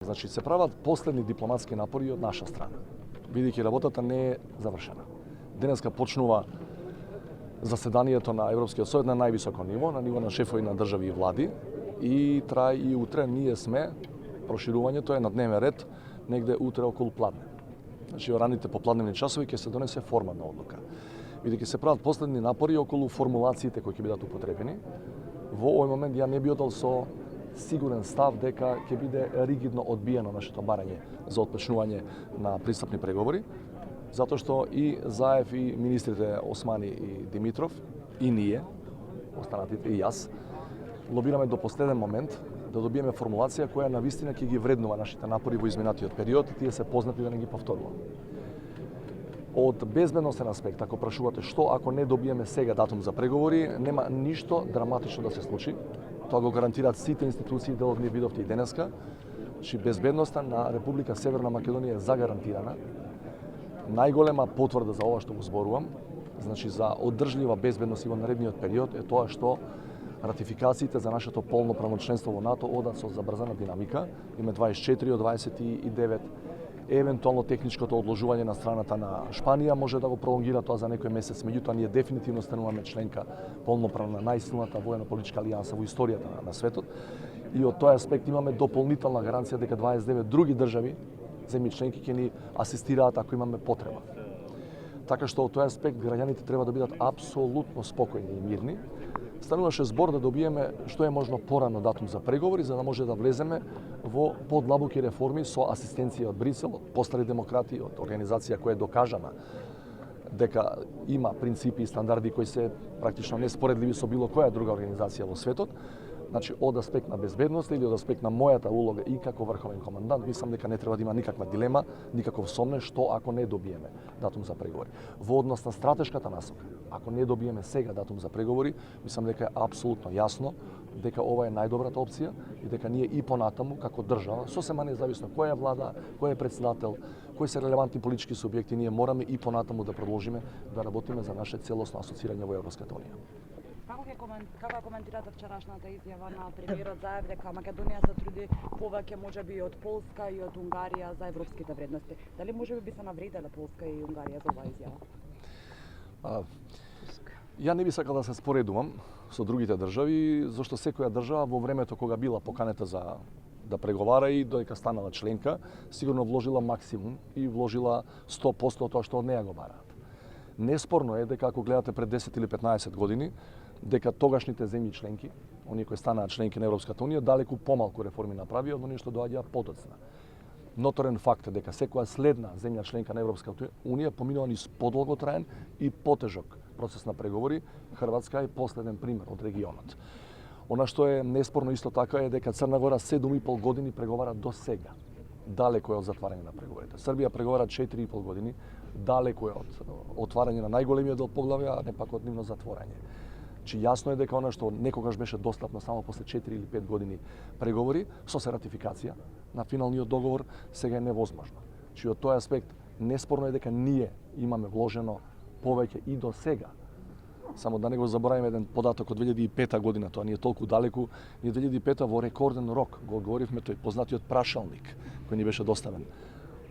Значи се прават последни дипломатски напори од наша страна, бидејќи работата не е завршена. Денеска почнува заседанието на Европскиот совет на највисоко ниво на шефови на држави и влади, и трае и утре. Ние сме, проширувањето е на дневен ред негде утре околу пладне. Значи, во раните попладневни часови ќе се донесе формална одлука. Бидејќи се прават последни напори околу формулациите кои ќе бидат употребени, во овој момент ја не би одел со сигурен став дека ќе биде ригидно одбиено нашето барање за отпочнување на пристапни преговори, затоа што и Заев и министрите Османи и Димитров, и ние, останатите и јас, лобираме до последен момент да добиеме формулација која навистина ќе ги вреднува нашите напори во изминатиот период и тие се познати, да не ги повторувам. Од безбедносен аспект, ако прашувате што ако не добиеме сега датум за преговори, нема ништо драматично да се случи. Тоа го гарантираат сите институции, дел од нив видовте и денеска. Значи, безбедноста на Република Северна Македонија е загарантирана. Најголема потврда за ова што го зборувам, значи за одржлива безбедност и во наредниот период, е тоа што ратификациите за нашето полноправно членство во НАТО одат со забрзана динамика. Име 24 од 29. Евентуално техничкото одложување на страната на Шпанија може да го пролонгира тоа за некој месец, меѓутоа ние дефинитивно стануваме членка полноправна на најсилната воено-политичка алијанса во историјата на светот, и од тој аспект имаме дополнителна гаранција дека 29 други држави, земји членки, ќе ни асистираат ако имаме потреба. Така што од тој аспект граѓаните треба да бидат апсолутно спокојни и мирни. Стануваше збор да добиеме што е можно порано датум за преговори, за да може да влеземе во подлабоки реформи со асистенција од Брисел, од постари демократи, од организација која е докажана дека има принципи и стандарди кои се практично неспоредливи со било која друга организација во светот. Значи, од аспект на безбедност или од аспект на мојата улога и како врховен командант, мислам дека не треба да има никаква дилема, никаков сомнеж што ако не добиеме датум за преговори. Во однос на стратешката насока, ако не добиеме сега датум за преговори, мислам дека е апсолутно јасно дека ова е најдобрата опција и дека ние и понатаму како држава, сосема независно која е влада, кој е председател, кои се релевантни политички субјекти, ние мораме и понатаму да продолжиме да работиме за наше целосно асоцирање во Европската унија. Како коментирате вчерашната изјава на премиерот Заев дека Македонија се труди повеќе можеби и од Полска и од Унгарија за европските вредности? Дали можеби би се навределе Полска и Унгарија за оваа изјава? Ја не би сакал да се споредувам со другите држави, зашто секоја држава во времето кога била поканета за да преговара и додека станала членка, сигурно вложила максимум и вложила 100% од тоа што од неја го бараат. Неспорно е дека ако гледате пред 10 или 15 години, дека тогашните земји членки, оние кои станаа членки на Европската унија, далеку помалку реформи направија од оние што доаѓаа подоцна. Ноторен факт е дека секоја следна земја членка на Европската унија поминува низ подолготраен и потежок процес на преговори. Хрватска е последен пример од регионот. Она што е неспорно исто така е дека Црна Гора 7,5 години преговара до сега. Далеко е од затварање на преговорите. Србија преговара 4,5 години, далеко е од отварање на најголемиот дел поглавја, а не пак од нивно затворање. Чи јасно е дека она што некогаш беше достапно само после 4 или 5 години преговори со се ратификација на финалниот договор, сега е невозможно. Чи од тој аспект неспорно е дека ние имаме вложено повеќе и до сега. Само да не го забораваме еден податок од 2005 година, тоа не е толку далеку. Ние 2005 во рекорден рок го одговоривме тој познатиот прашалник кој ни беше доставен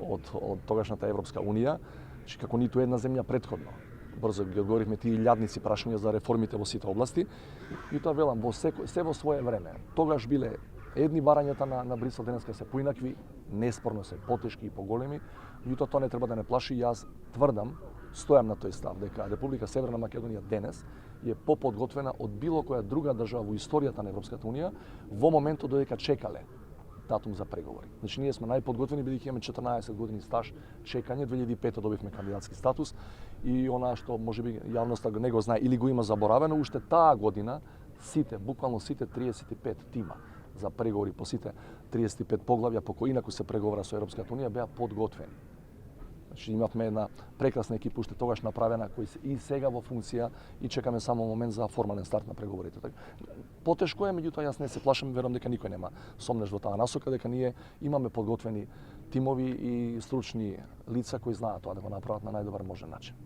од тогашната Европска унија, че како ниту една земја претходно. Брзо ги одговоривме тие илјадници прашања за реформите во сите области. И тоа велам, се во свое време. Тогаш биле едни барањата на Брисел, денеска се поинакви, неспорно се потешки и поголеми, меѓутоа тоа не треба да не плаши. Јас тврдам, стојам на тој став, дека Република Северна Македонија денес е поподготвена од било која друга држава во историјата на Европската унија во моментот додека чекале датум за преговори. Значи ние сме најподготвени бидејќи имаме 14 години стаж чекање. 2005 добивме кандидатски статус и она што можеби јавноста не го знае или го има заборавено, уште таа година сите, буквално сите 35 тима за преговори по сите 35 поглавја по кои инаку се преговара со Европската унија беа подготвени. Значи имавме една прекрасна екипа уште тогаш направена, кој се и сега во функција и чекаме само момент за формален старт на преговорите. Потешко е, меѓутоа јас не се плашам, верувам дека никој нема сомнеш во таа насока, дека ние имаме подготвени тимови и стручни лица кои знаат тоа да го направат на најдобар можен начин.